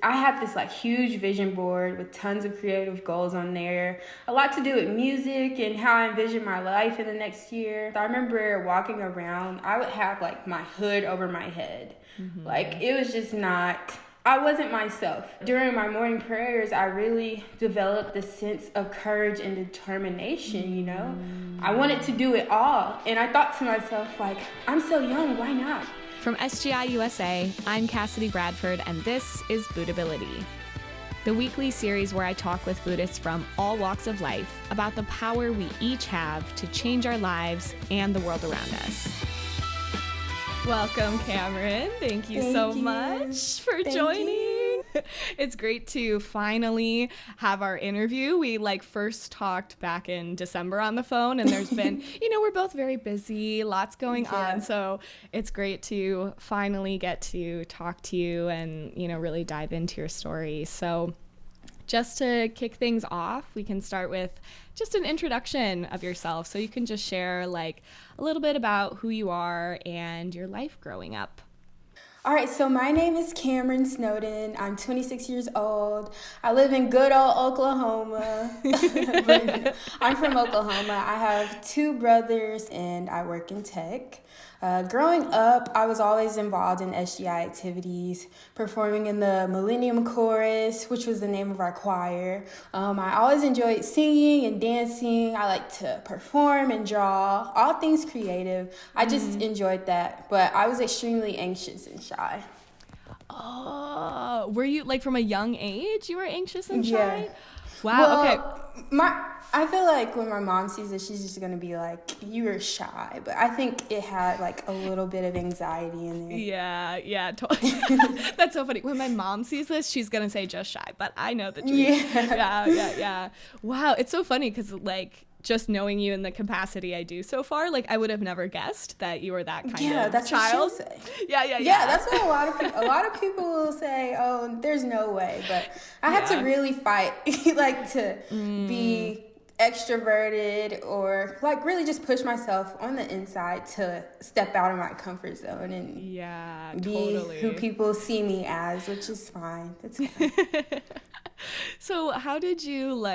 I had this like huge vision board with tons of creative goals on there. A lot to do with music and how I envision my life in the next year. I remember walking around, I would have like my hood over my head. Like it was just not, I wasn't myself. During my morning prayers, I really developed this sense of courage and determination, you know? I wanted to do it all. And I thought to myself, like, I'm so young, why not? From SGI USA, I'm Cassidy Bradford, and this is Buddhability, the weekly series where I talk with Buddhists from all walks of life about the power we each have to change our lives and the world around us. Welcome, Camryn. Thank you so much for joining. It's great to finally have our interview. We first talked back in December on the phone, and there's been, we're both very busy, lots going on. So it's great to finally get to talk to you and, really dive into your story. So just to kick things off, we can start with just an introduction of yourself. So you can just share a little bit about who you are and your life growing up. All right, so my name is Camryn Snowden. I'm 26 years old. I live in good old Oklahoma. I'm from Oklahoma. I have two brothers and I work in tech. Growing up, I was always involved in SGI activities, performing in the Millennium Chorus, which was the name of our choir. I always enjoyed singing and dancing. I like to perform and draw, all things creative. I just enjoyed that, but I was extremely anxious and shy. Oh, were you from a young age you were anxious and shy? Yeah. Wow, well, okay. I feel like when my mom sees it, she's just going to be like, you were shy. But I think it had a little bit of anxiety in there. Yeah, totally. That's so funny. When my mom sees this, she's going to say just shy. But I know the truth. Yeah. Wow, it's so funny because just knowing you in the capacity I do so far, I would have never guessed that you were that kind of child. Yeah, that's what she'll say. Yeah, that's what a lot of people will say, oh, there's no way. But I had to really fight, to be extroverted or really just push myself on the inside to step out of my comfort zone and be who people see me as, which is fine. It's fine. So how did you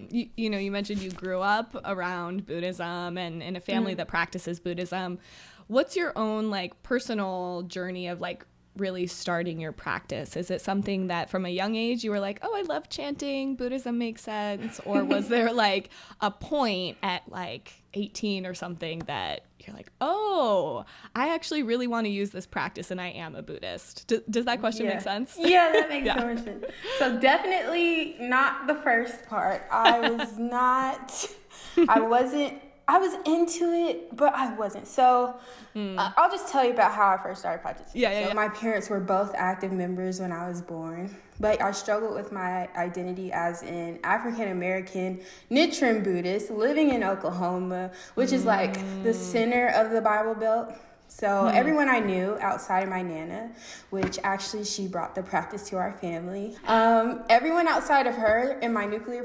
you mentioned you grew up around Buddhism and in a family that practices Buddhism. What's your own personal journey of really starting your practice? Is it something that from a young age you were oh, I love chanting, Buddhism makes sense? Or was there a point at 18 or something that you're oh, I actually really want to use this practice and I am a Buddhist? Does that question make sense? Yeah, that makes so much sense. So definitely not the first part. I was into it, but I wasn't. So I'll just tell you about how I first started practicing. My parents were both active members when I was born, but I struggled with my identity as an African-American Nichiren Buddhist living in Oklahoma, which is the center of the Bible Belt. So everyone I knew outside of my Nana, which actually she brought the practice to our family, everyone outside of her in my nuclear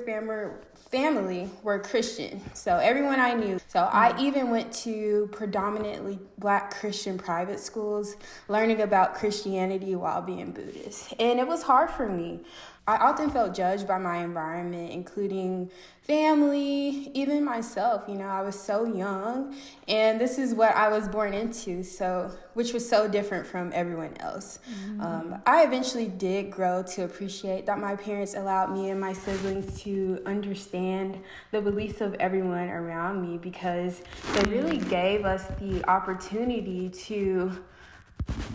family were Christian. So everyone I knew. So I even went to predominantly Black Christian private schools, learning about Christianity while being Buddhist. And it was hard for me. I often felt judged by my environment, including family, even myself. I was so young, and this is what I was born into, which was so different from everyone else. I eventually did grow to appreciate that my parents allowed me and my siblings to understand the beliefs of everyone around me, because they really gave us the opportunity to,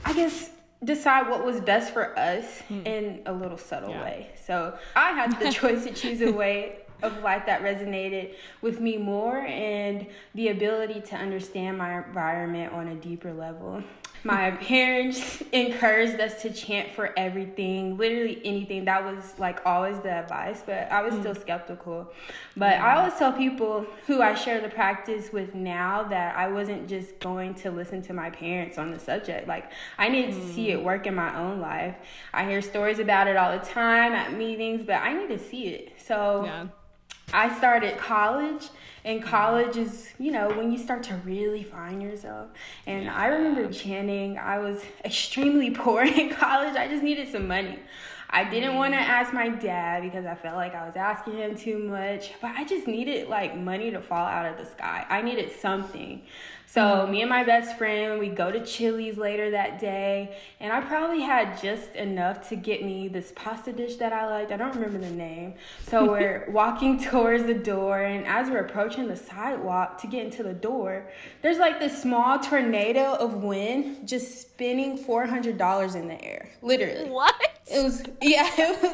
I guess, decide what was best for us in a little subtle way. So I had the choice to choose a way of life that resonated with me more and the ability to understand my environment on a deeper level. My parents encouraged us to chant for everything, literally anything. That was always the advice, but I was still skeptical. But I always tell people who I share the practice with now that I wasn't just going to listen to my parents on the subject. I needed to see it work in my own life. I hear stories about it all the time at meetings, but I need to see it. So I started college, and college is, when you start to really find yourself. And I remember chanting. I was extremely poor in college. I just needed some money. I didn't want to ask my dad because I felt like I was asking him too much, but I just needed like money to fall out of the sky. I needed something. So me and my best friend, we go to Chili's later that day, and I probably had just enough to get me this pasta dish that I liked. I don't remember the name. So we're walking towards the door, and as we're approaching the sidewalk to get into the door, there's like this small tornado of wind just spinning $400 in the air, literally. What? It was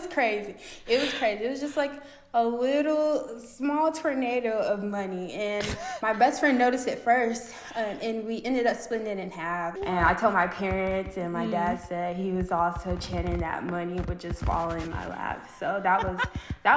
crazy. It was just like a little small tornado of money, and my best friend noticed it first, and we ended up splitting it in half. And I told my parents, and my dad said he was also chanting that money would just fall in my lap. So that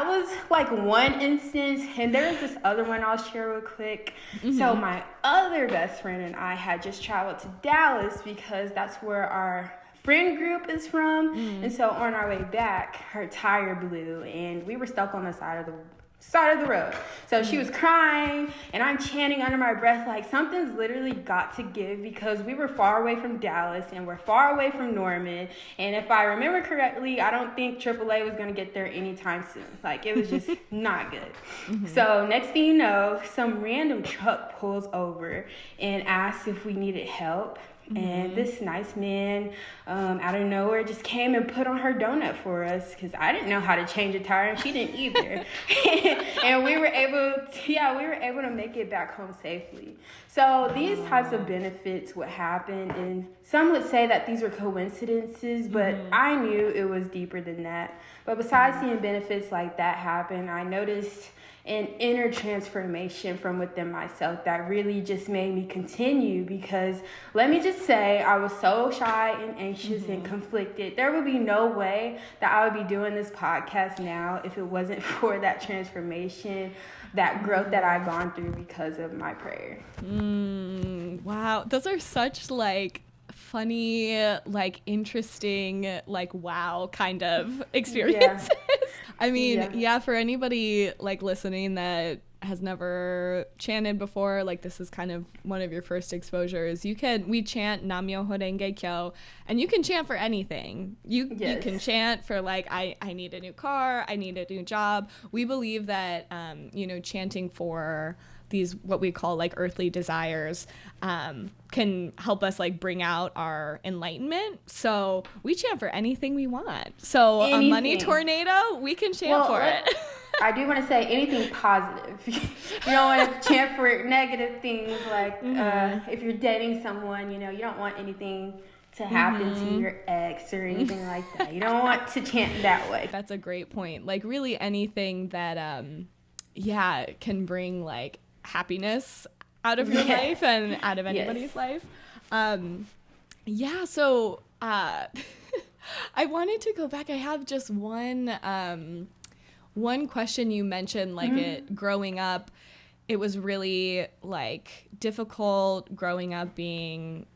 was like one instance, and there was this other one I'll share real quick. So my other best friend and I had just traveled to Dallas because that's where our friend group is from, and so on our way back, her tire blew, and we were stuck on the side of the road. So she was crying, and I'm chanting under my breath like something's literally got to give, because we were far away from Dallas and we're far away from Norman, and if I remember correctly, I don't think AAA was gonna get there anytime soon. Like, it was just not good. So next thing you know, some random truck pulls over and asks if we needed help. And this nice man out of nowhere just came and put on her donut for us, because I didn't know how to change a tire and she didn't either. And we were able to make it back home safely. So these types of benefits would happen, and some would say that these were coincidences, but I knew it was deeper than that. But besides seeing benefits like that happen, I noticed an inner transformation from within myself that really just made me continue, because let me just say, I was so shy and anxious and conflicted. There would be no way that I would be doing this podcast now if it wasn't for that transformation, that growth that I've gone through because of my prayer. Wow, those are such like funny, like interesting, like wow kind of experiences. I mean, for anybody like listening that has never chanted before, like this is kind of one of your first exposures. We chant Nam-myoho Renge Kyo, and you can chant for anything. You can chant for like, I need a new car, I need a new job. We believe that, chanting for these what we call like earthly desires can help us like bring out our enlightenment. So we chant for anything we want. So anything. A money tornado, we can chant for it. I do want to say anything positive. You don't want to chant for negative things, like if you're dating someone, you don't want anything to happen to your ex or anything like that. You don't want to chant that way. That's a great point. Like really anything that can bring like happiness out of your life and out of anybody's life. So I wanted to go back. I have just one question. You mentioned like it growing up, it was really like difficult growing up being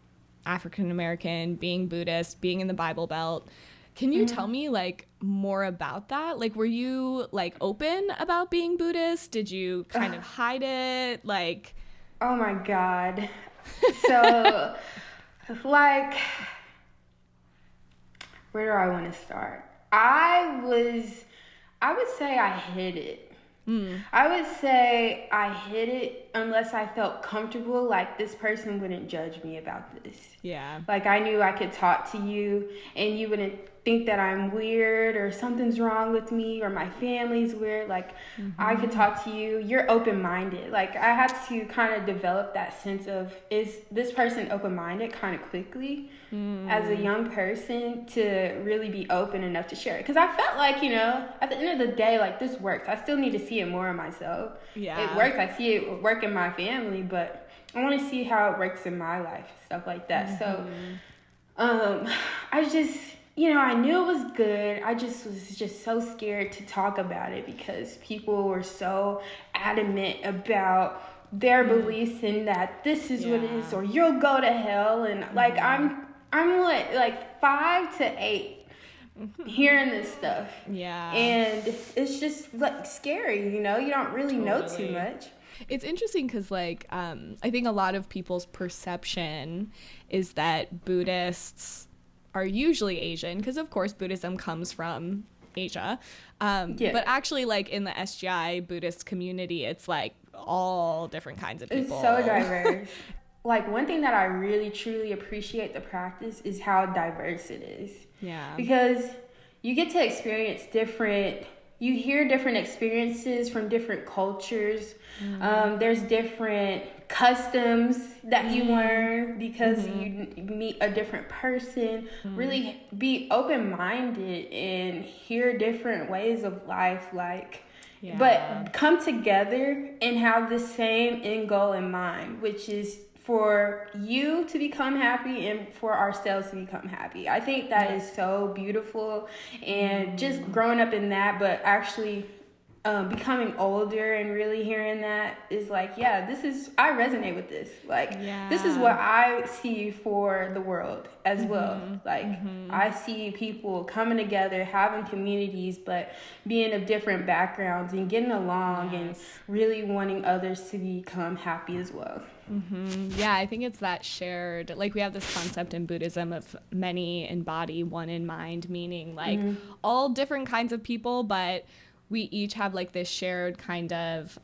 African American, being Buddhist, being in the Bible Belt. Can you tell me like more about that? Like, were you like open about being Buddhist? Did you kind of hide it? Like, oh my God. So like, where do I want to start? I would say I hid it. I would say I hid it unless I felt comfortable, like this person wouldn't judge me about this. Yeah. Like I knew I could talk to you and you wouldn't think that I'm weird or something's wrong with me or my family's weird. Like I could talk to you. You're open-minded. Like I had to kind of develop that sense of, is this person open-minded kind of quickly as a young person to really be open enough to share it. Because I felt like, at the end of the day, like this works. I still need to see it more in myself. Yeah. It works. I see it work in my family, but I want to see how it works in my life, stuff like that. So I just, I knew it was good. I just was just so scared to talk about it because people were so adamant about their beliefs in that this is what it is, or you'll go to hell. And like, I'm like 5 to 8 hearing this stuff. Yeah. And it's just like scary, you don't really know too much. It's interesting because like I think a lot of people's perception is that Buddhists are usually Asian, because of course Buddhism comes from Asia. But actually, like in the SGI Buddhist community, it's like all different kinds of people. It's so diverse. Like, one thing that I really truly appreciate the practice is how diverse it is. Yeah. Because you get to experience you hear different experiences from different cultures. There's different customs that you learn because you meet a different person. Really be open-minded and hear different ways of life, but come together and have the same end goal in mind, which is for you to become happy and for ourselves to become happy. I think that is so beautiful, and just growing up in that, but actually becoming older and really hearing that is like, I resonate with this. This is what I see for the world as well. I see people coming together, having communities, but being of different backgrounds and getting along and really wanting others to become happy as well. Yeah, I think it's that shared, like we have this concept in Buddhism of many in body, one in mind, meaning like all different kinds of people, but we each have like this shared kind of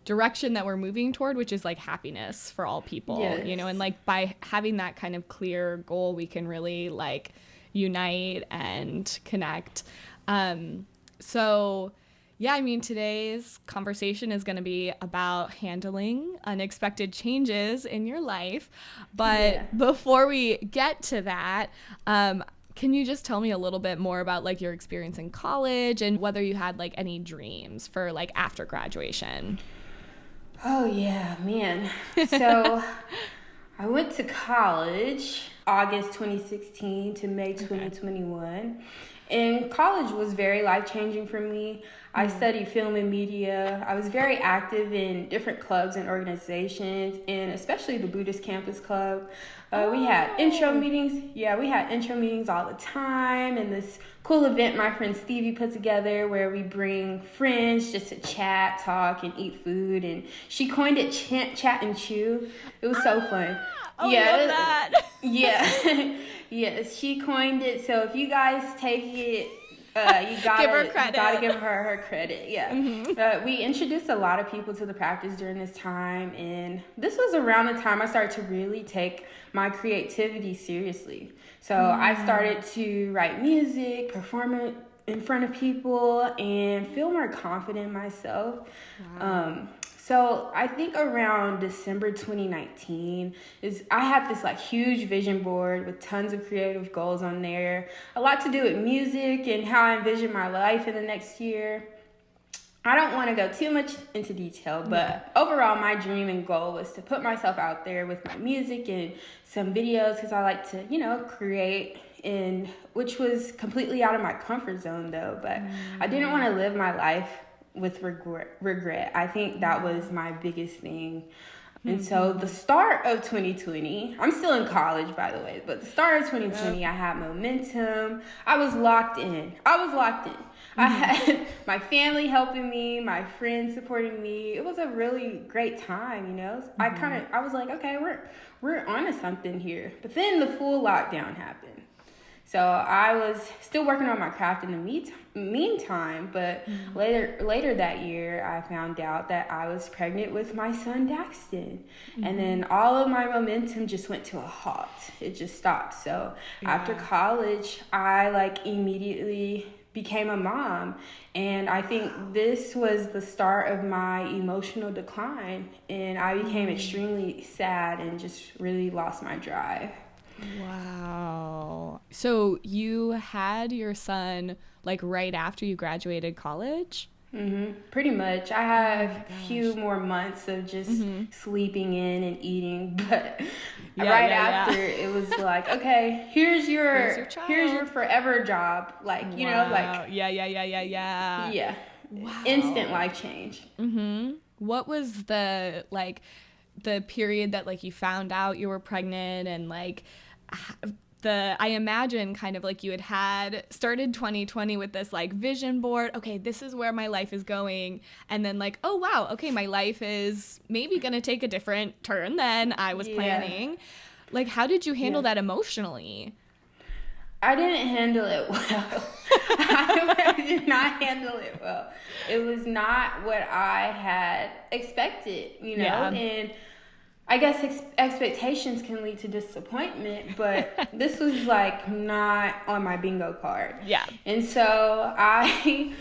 direction that we're moving toward, which is like happiness for all people, you know, and like by having that kind of clear goal, we can really like unite and connect. So yeah, I mean, today's conversation is going to be about handling unexpected changes in your life. But before we get to that, can you just tell me a little bit more about like your experience in college and whether you had like any dreams for like after graduation? Oh, yeah, man. So I went to college August 2016 to May 2021. And college was very life-changing for me. I studied film and media. I was very active in different clubs and organizations, and especially the Buddhist Campus Club. We had intro meetings. Yeah, we had intro meetings all the time, and this cool event my friend Stevie put together where we bring friends just to chat, talk, and eat food. And she coined it Chat and Chew. It was so fun. Oh, I love that. Yeah. Yes, she coined it. So if you guys take it, you gotta give her credit. Gotta give her credit. Yeah. We introduced a lot of people to the practice during this time, and this was around the time I started to really take my creativity seriously. So I started to write music, perform it in front of people, and feel more confident in myself. Wow. So I think around December 2019 I had this like huge vision board with tons of creative goals on there. A lot to do with music and how I envision my life in the next year. I don't want to go too much into detail, but overall my dream and goal was to put myself out there with my music and some videos, because I like to, create, and which was completely out of my comfort zone though. But I didn't want to live my life with regret. I think that was my biggest thing. And so the start of 2020, I'm still in college, by the way, but the start of 2020, I had momentum. I was locked in. I had my family helping me, my friends supporting me. It was a really great time, I was like, okay, we're onto something here. But then the full lockdown happened. So I was still working on my craft in the meantime, but later that year, I found out that I was pregnant with my son, Daxton. And then all of my momentum just went to a halt. It just stopped. So after college, I immediately became a mom. And I think this was the start of my emotional decline. And I became extremely sad and just really lost my drive. Wow. So you had your son right after you graduated college? Pretty much. I have a few more months of just sleeping in and eating, but after it was like, okay, here's your forever job. Yeah. Wow. Instant life change. What was the period that you found out you were pregnant, and I imagine kind of you had started 2020 with this vision board. Okay, this is where my life is going. And then oh, wow, okay, my life is maybe going to take a different turn than I was planning. How did you handle that emotionally? I didn't handle it well. I did not handle it well. It was not what I had expected, you know? Yeah. And I guess expectations can lead to disappointment, but this was like not on my bingo card. Yeah. And so I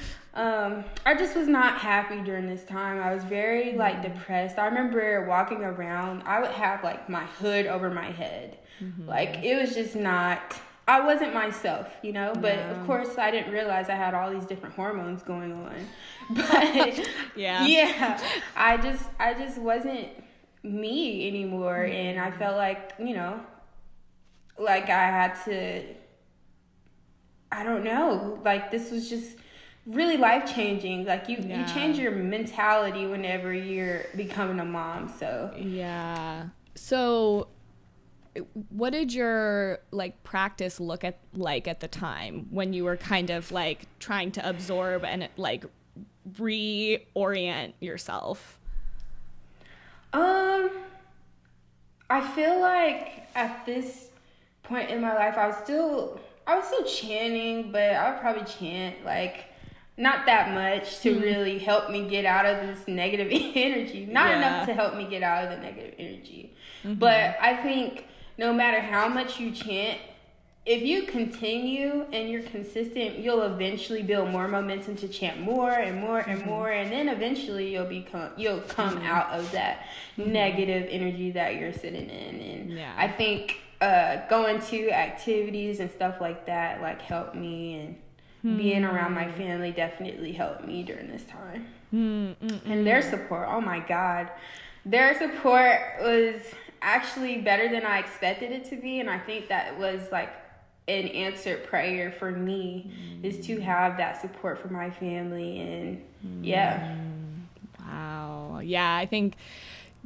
just was not happy during this time. I was very like depressed. I remember walking around, I would have like my hood over my head. Mm-hmm. Like it was just not, I wasn't myself, you know, but of course I didn't realize I had all these different hormones going on. But yeah, I just wasn't me anymore. And I felt like, you know, like I had to, I don't know, like this was just really life-changing. Like you change your mentality whenever you're becoming a mom. So what did your like practice look like at the time when you were kind of like trying to absorb and like reorient yourself? I feel like at this point in my life I was still chanting, but I would probably chant like not that much to really help me get out of this negative energy. Not enough to help me get out of the negative energy. Mm-hmm. But I think no matter how much you chant, if you continue and you're consistent, you'll eventually build more momentum to chant more and more and more, and then eventually you'll come out of that negative energy that you're sitting in. And I think going to activities and stuff like that like helped me, and being around my family definitely helped me during this time. And their support, oh my God, their support was actually better than I expected it to be, and I think that was like an answered prayer for me, is to have that support from my family. And wow, yeah, I think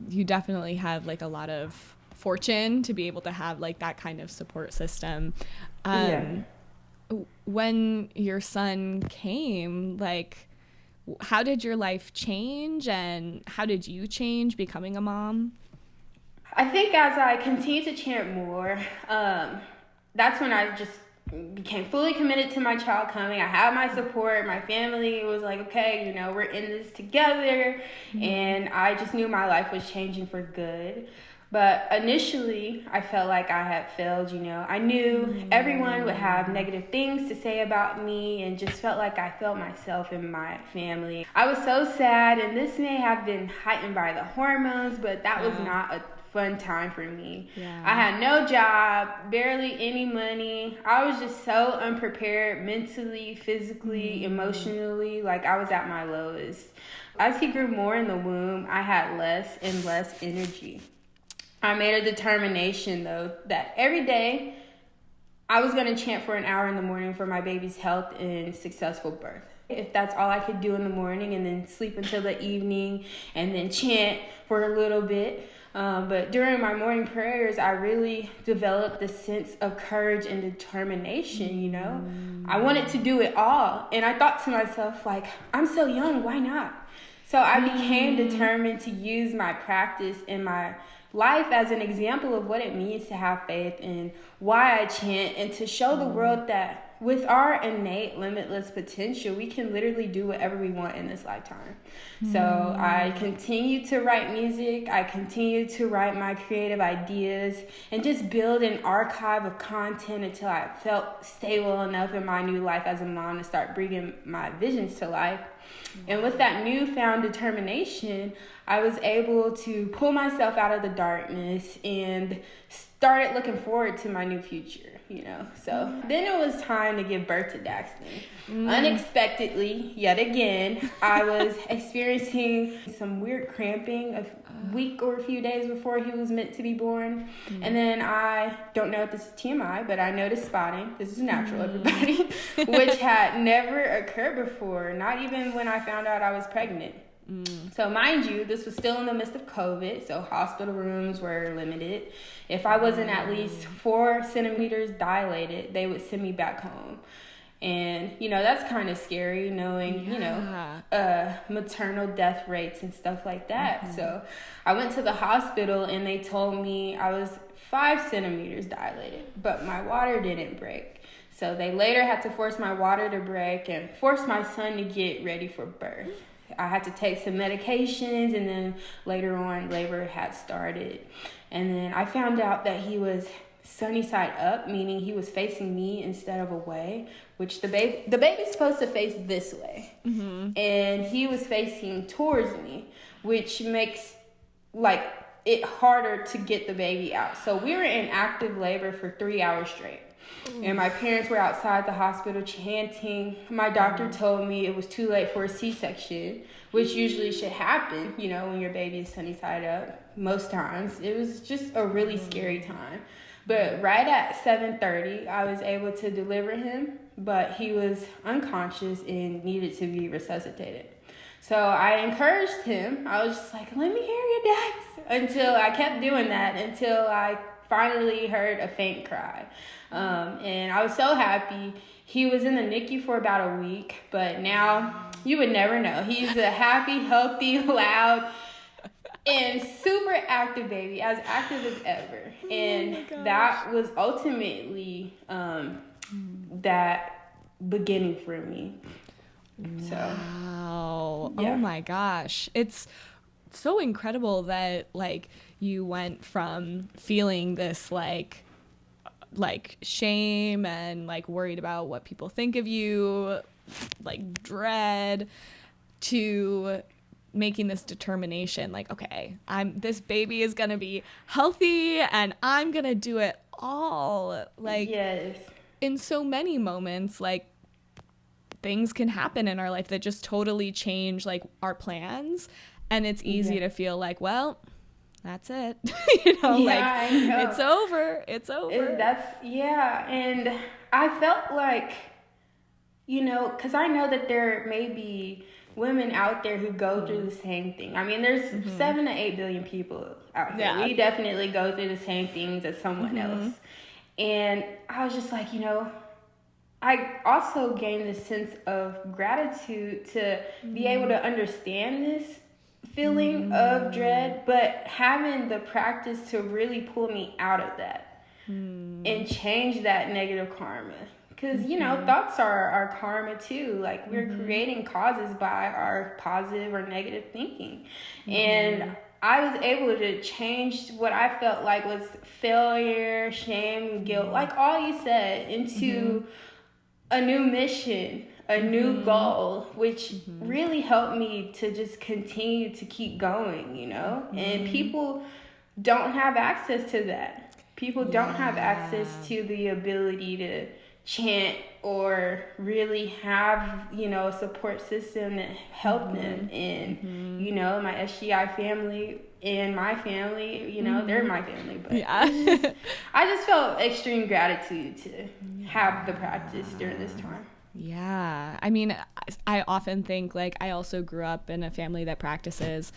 you definitely have like a lot of fortune to be able to have like that kind of support system. When your son came, like how did your life change, and how did you change becoming a mom? I think as I continued to chant more, that's when I just became fully committed to my child coming. I had my support. My family was like, okay, you know, we're in this together. And I just knew my life was changing for good. But initially, I felt like I had failed, you know. I knew everyone would have negative things to say about me, and just felt like I failed myself and my family. I was so sad, and this may have been heightened by the hormones, but that was not a fun time for me. I had no job, barely any money. I was just so unprepared mentally, physically, emotionally. Like I was at my lowest. As he grew more in the womb, I had less and less energy. I made a determination though that every day I was going to chant for an hour in the morning for my baby's health and successful birth. If that's all I could do in the morning, and then sleep until the evening and then chant for a little bit. But during my morning prayers, I really developed this sense of courage and determination, you know. I wanted to do it all. And I thought to myself, like, I'm so young, why not? So I became determined to use my practice in my life as an example of what it means to have faith, and why I chant, and to show the world that with our innate limitless potential, we can literally do whatever we want in this lifetime. So I continue to write music. I continue to write my creative ideas and just build an archive of content until I felt stable enough in my new life as a mom to start bringing my visions to life. And with that newfound determination, I was able to pull myself out of the darkness and started looking forward to my new future, you know. So then it was time to give birth to Daxton. Unexpectedly, yet again, I was experiencing some weird cramping a week or a few days before he was meant to be born. And then I don't know if this is TMI, but I noticed spotting. This is natural, everybody, which had never occurred before, not even when I found out I was pregnant. So mind you, this was still in the midst of COVID, so hospital rooms were limited. If I wasn't at least 4 centimeters dilated, they would send me back home. And, you know, that's kind of scary knowing, you know, maternal death rates and stuff like that. So I went to the hospital and they told me I was 5 centimeters dilated, but my water didn't break. So they later had to force my water to break and force my son to get ready for birth. I had to take some medications, and then later on, labor had started. And then I found out that he was sunny side up, meaning he was facing me instead of away, which the baby's supposed to face this way. Mm-hmm. And he was facing towards me, which makes like it harder to get the baby out. So we were in active labor for 3 hours straight. And my parents were outside the hospital chanting. My doctor told me it was too late for a C-section, which usually should happen, you know, when your baby is sunny side up. Most times. It was just a really scary time. But right at 7:30, I was able to deliver him, but he was unconscious and needed to be resuscitated. So I encouraged him. I was just like, let me hear your dads. Until I kept doing that until I finally heard a faint cry. And I was so happy. He was in the NICU for about a week, but now you would never know. He's a happy, healthy, loud, and super active baby, as active as ever. And that was ultimately that beginning for me. So, wow. Yeah. Oh my gosh. It's so incredible that like you went from feeling this like shame and like worried about what people think of you, like dread, to making this determination like, okay, this baby is gonna be healthy and I'm gonna do it all. Like, yes. In so many moments, like things can happen in our life that just totally change like our plans, and it's easy to feel like, well, that's it. You know, like it's over. And I felt like, you know, because I know that there may be women out there who go through the same thing. I mean, there's 7 to 8 billion people out here. Yeah. We definitely go through the same things as someone else. And I was just like, you know, I also gained this sense of gratitude to be able to understand this feeling of dread, but having the practice to really pull me out of that and change that negative karma. Because, you know, thoughts are our karma too. Like, we're creating causes by our positive or negative thinking. And I was able to change what I felt like was failure, shame, guilt, like all you said, into a new mission, a new goal, which really helped me to just continue to keep going, you know? And people don't have access to that. People don't have access to the ability to chant or really have, you know, a support system that help them. And, you know, my SGI family and my family, you know, they're my family. But I just felt extreme gratitude to have the practice during this time. Yeah. I mean, I often think, like, I also grew up in a family that practices.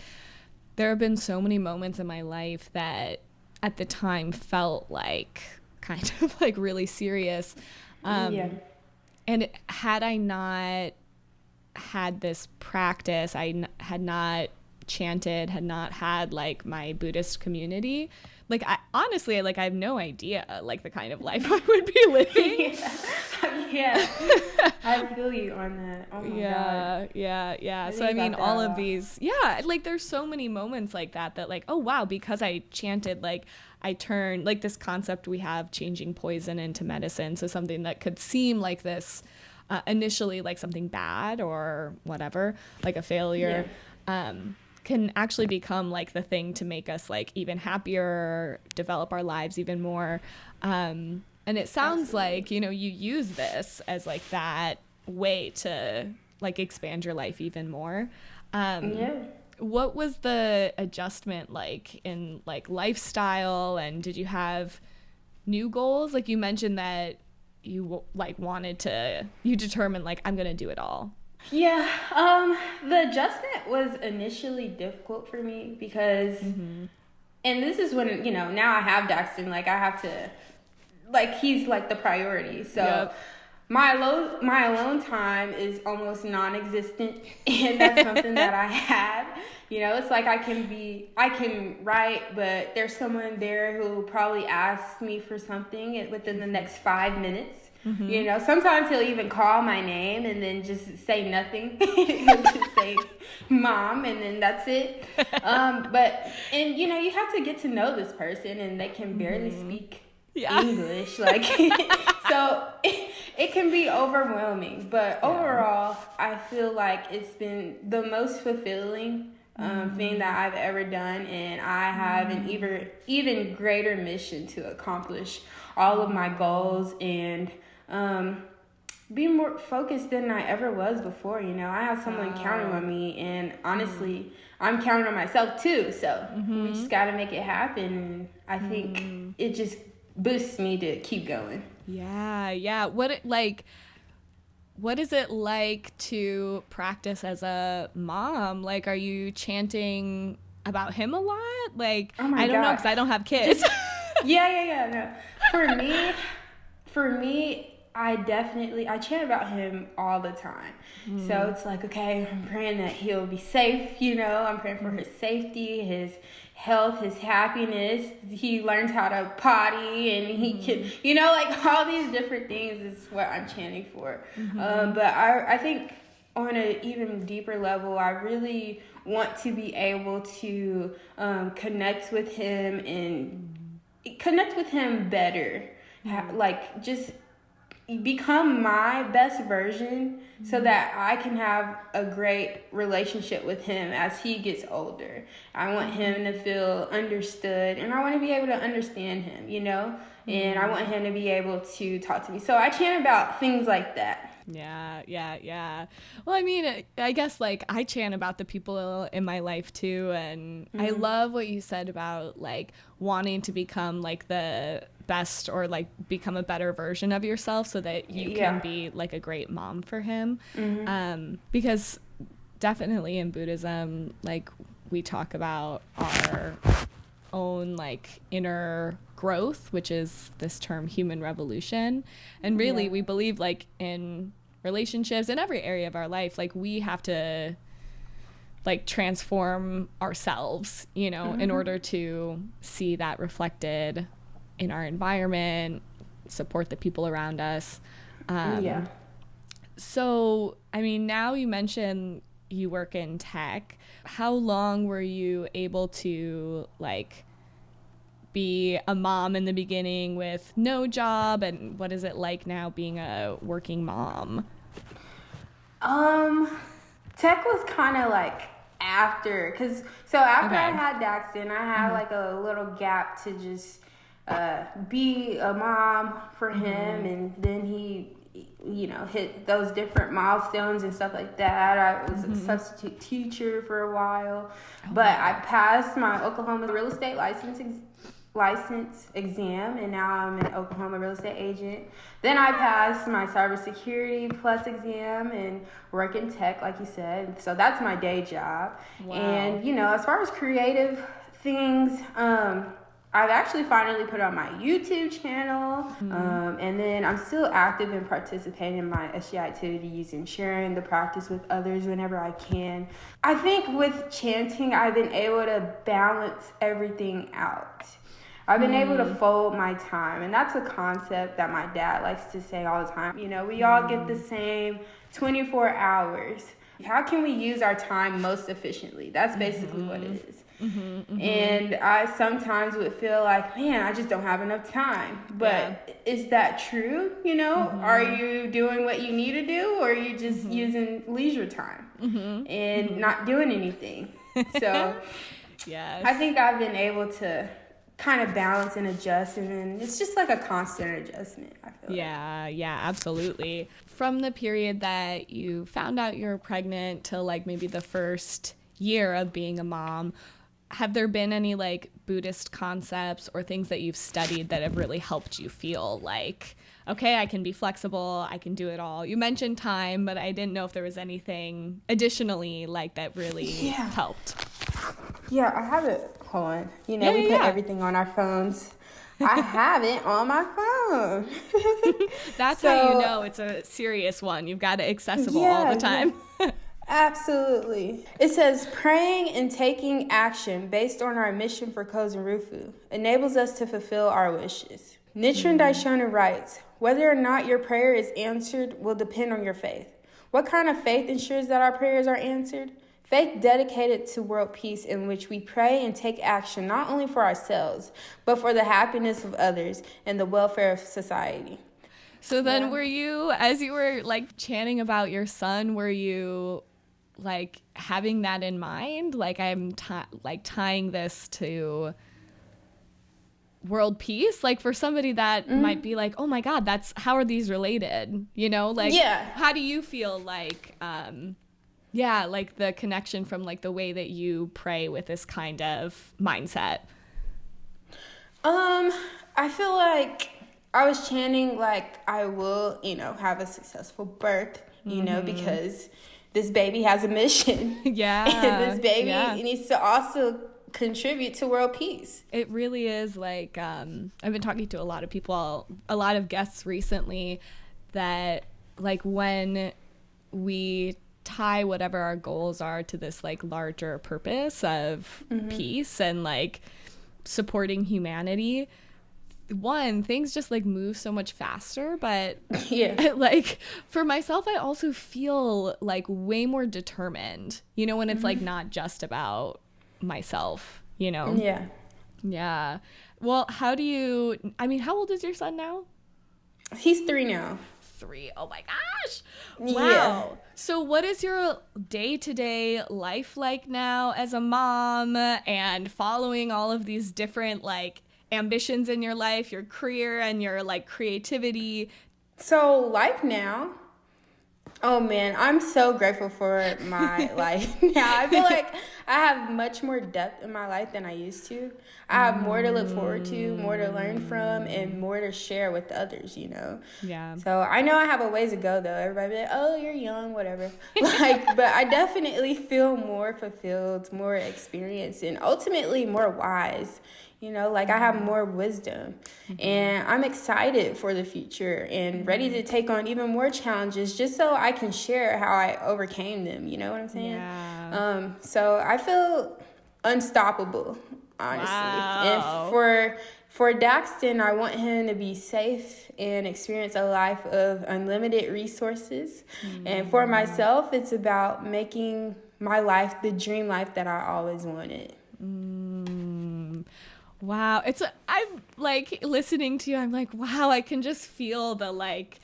There have been so many moments in my life that at the time felt like kind of like really serious. And had I not had this practice, I had not chanted, had not had like my Buddhist community, like I honestly, like I have no idea like the kind of life I would be living. I feel you on that. Oh my God. Yeah. So I mean, all of these, like there's so many moments like that like, oh wow, because I chanted, like I turned like this concept we have, changing poison into medicine. So something that could seem like this initially like something bad or whatever, like a failure, can actually become like the thing to make us like even happier, develop our lives even more. And it sounds like, you know, you use this as like that way to like expand your life even more. What was the adjustment like in like lifestyle, and did you have new goals? Like you mentioned that you like you determined like, I'm going to do it all. Yeah. The adjustment was initially difficult for me because, and this is when, you know, now I have Daxton, like I have to, like he's like the priority. So my alone time is almost non-existent, and that's something that I had. You know, it's like I can write, but there's someone there who will probably ask me for something within the next 5 minutes. You know, sometimes he'll even call my name and then just say nothing. He'll just say mom, and then that's it. And you know, you have to get to know this person, and they can barely speak English. Like, so it can be overwhelming. But overall, I feel like it's been the most fulfilling thing that I've ever done, and I have an even greater mission to accomplish all of my goals and be more focused than I ever was before. You know, I have someone counting on me, and honestly, I'm counting on myself too. So we just got to make it happen, and I think it just boosts me to keep going. Yeah. What is it like to practice as a mom? Like, are you chanting about him a lot? Like, I don't know, because I don't have kids. No. For me, I chant about him all the time. So it's like, okay, I'm praying that he'll be safe, you know, I'm praying for his safety, his health, his happiness. He learns how to potty, and he can, you know, like all these different things is what I'm chanting for. But I think on an even deeper level, I really want to be able to connect with him better. Like, just become my best version so that I can have a great relationship with him as he gets older. I want him to feel understood, and I want to be able to understand him, you know, and I want him to be able to talk to me. So I chant about things like that. Yeah. Well, I mean, I guess, like, I chant about the people in my life too, and I love what you said about, like, wanting to become, like, the best, or, like, become a better version of yourself so that you can be, like, a great mom for him. Because definitely in Buddhism, like, we talk about our own, like, inner growth, which is this term human revolution, and really we believe, like, in relationships in every area of our life, like, we have to, like, transform ourselves, you know, in order to see that reflected in our environment, support the people around us. So, I mean, now you mentioned you work in tech. How long were you able to, like, be a mom in the beginning with no job, and what is it like now being a working mom? Tech was kind of like after I had Daxton, I had like a little gap to just be a mom for him, and then he, you know, hit those different milestones and stuff like that. I was a substitute teacher for a while, but I passed my Oklahoma real estate license exam, and now I'm an Oklahoma real estate agent. Then I passed my cybersecurity plus exam and work in tech, like you said. So that's my day job. Wow. And, you know, as far as creative things, I've actually finally put on my YouTube channel, and then I'm still active in participating in my SGI activities and sharing the practice with others whenever I can. I think with chanting, I've been able to balance everything out. I've been able to fold my time, and that's a concept that my dad likes to say all the time. You know, we all get the same 24 hours. How can we use our time most efficiently? That's basically what it is. And I sometimes would feel like, man, I just don't have enough time. But is that true? You know, are you doing what you need to do, or are you just using leisure time and not doing anything? So I think I've been able to kind of balance and adjust, and then it's just like a constant adjustment, I feel Yeah, absolutely. From the period that you found out you were pregnant till, like, maybe the first year of being a mom, have there been any, like, Buddhist concepts or things that you've studied that have really helped you feel like, okay, I can be flexible, I can do it all? You mentioned time, but I didn't know if there was anything additionally, like, that really helped. Yeah, I have it. Hold on. You know, we put everything on our phones. I have it on my phone. That's how you know it's a serious one. You've got it accessible all the time. Absolutely. It says, praying and taking action based on our mission for Kozen Rufu enables us to fulfill our wishes. Nichiren Daishonin writes, whether or not your prayer is answered will depend on your faith. What kind of faith ensures that our prayers are answered? Faith dedicated to world peace, in which we pray and take action not only for ourselves, but for the happiness of others and the welfare of society. So then were you, as you were like chanting about your son, were you like having that in mind? Like I'm tying this to world peace? Like for somebody that might be like, oh my God, how are these related? You know, like how do you feel like, like the connection from like the way that you pray with this kind of mindset? I feel like I was chanting like I will, have a successful birth, because this baby has a mission. Yeah. And this baby needs to also contribute to world peace. It really is like, I've been talking to a lot of people, a lot of guests recently, that like when we tie whatever our goals are to this like larger purpose of peace and like supporting humanity, things just like move so much faster. But like for myself, I also feel like way more determined, when it's like not just about myself, yeah. Well, how old is your son now? He's 3 now. 3. Oh my gosh. Wow. So what is your day-to-day life like now as a mom and following all of these different like ambitions in your life, your career and your like creativity? So life now, oh man, I'm so grateful for my life now. I feel like I have much more depth in my life than I used to. I have more to look forward to, more to learn from, and more to share with others, Yeah. So I know I have a ways to go though. Everybody be like, oh, you're young, whatever. But I definitely feel more fulfilled, more experienced, and ultimately more wise. I have more wisdom, and I'm excited for the future and ready to take on even more challenges just so I can share how I overcame them. You know what I'm saying? Yeah. So I feel unstoppable, honestly. Wow. And for Daxton, I want him to be safe and experience a life of unlimited resources. And for myself, it's about making my life the dream life that I always wanted. Wow. I'm like listening to you. I'm like, wow, I can just feel the like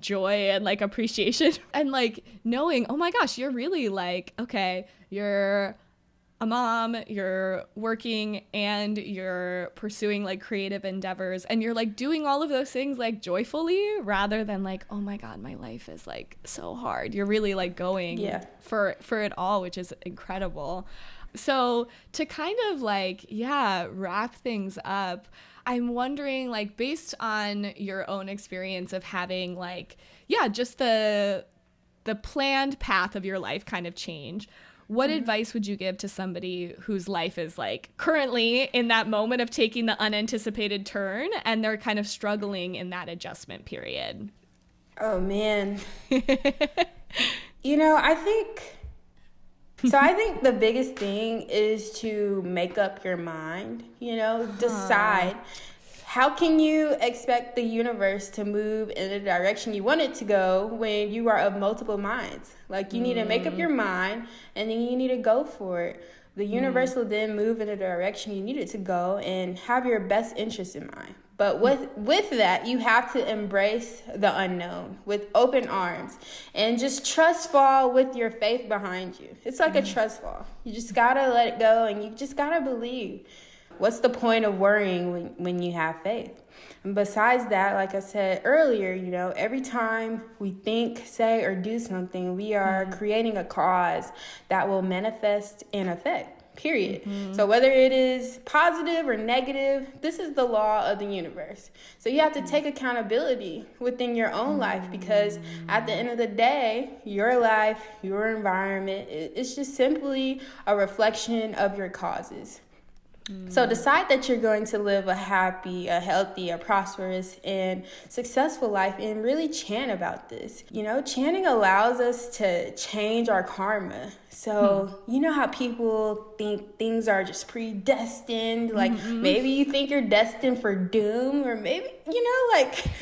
joy and like appreciation and like knowing, oh my gosh, you're really like, okay, you're a mom, you're working and you're pursuing like creative endeavors and you're like doing all of those things like joyfully rather than like, oh my God, my life is like so hard. You're really like going for it all, which is incredible. So to kind of like, wrap things up, I'm wondering like based on your own experience of having like, just the planned path of your life kind of change, what advice would you give to somebody whose life is like currently in that moment of taking the unanticipated turn and they're kind of struggling in that adjustment period? Oh man. I think the biggest thing is to make up your mind, decide. How can you expect the universe to move in the direction you want it to go when you are of multiple minds? Like you need to make up your mind and then you need to go for it. The universe will then move in the direction you need it to go and have your best interest in mind. But with that, you have to embrace the unknown with open arms and just trust fall with your faith behind you. It's like a trust fall. You just got to let it go and you just got to believe. What's the point of worrying when you have faith? And besides that, like I said earlier, every time we think, say, or do something, we are creating a cause that will manifest in effect, period. So whether it is positive or negative, this is the law of the universe. So you have to take accountability within your own life because at the end of the day, your life, your environment, it's just simply a reflection of your causes. So decide that you're going to live a happy, a healthy, a prosperous, and successful life, and really chant about this. Chanting allows us to change our karma. So you know how people think things are just predestined, like maybe you think you're destined for doom, or maybe,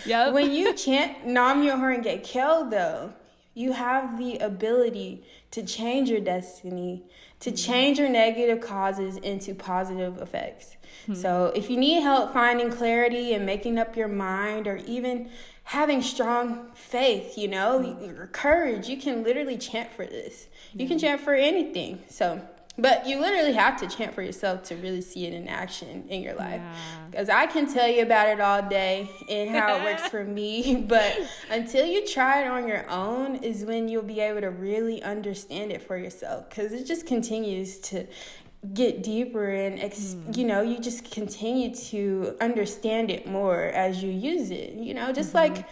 when you chant Nam Myoho Renge Kyo, though, you have the ability to change your destiny, to change your negative causes into positive effects. So if you need help finding clarity and making up your mind, or even having strong faith, or courage, you can literally chant for this. You can chant for anything. But you literally have to chant for yourself to really see it in action in your life. Because I can tell you about it all day and how it works for me, but until you try it on your own is when you'll be able to really understand it for yourself. Because it just continues to get deeper, and you just continue to understand it more as you use it. Just like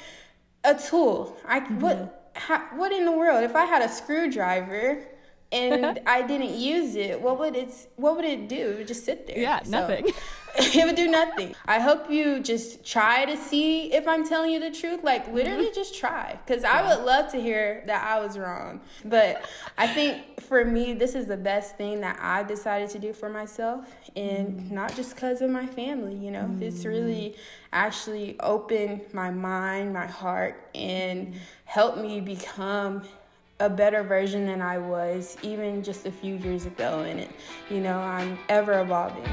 a tool. What in the world? If I had a screwdriver and I didn't use it, what would it do? It would just sit there. Yeah, nothing. It would do nothing. I hope you just try to see if I'm telling you the truth. Like, literally just try. Because I would love to hear that I was wrong. But I think for me, this is the best thing that I've decided to do for myself. And not just because of my family, It's really actually opened my mind, my heart, and helped me become a better version than I was even just a few years ago. And I'm ever evolving.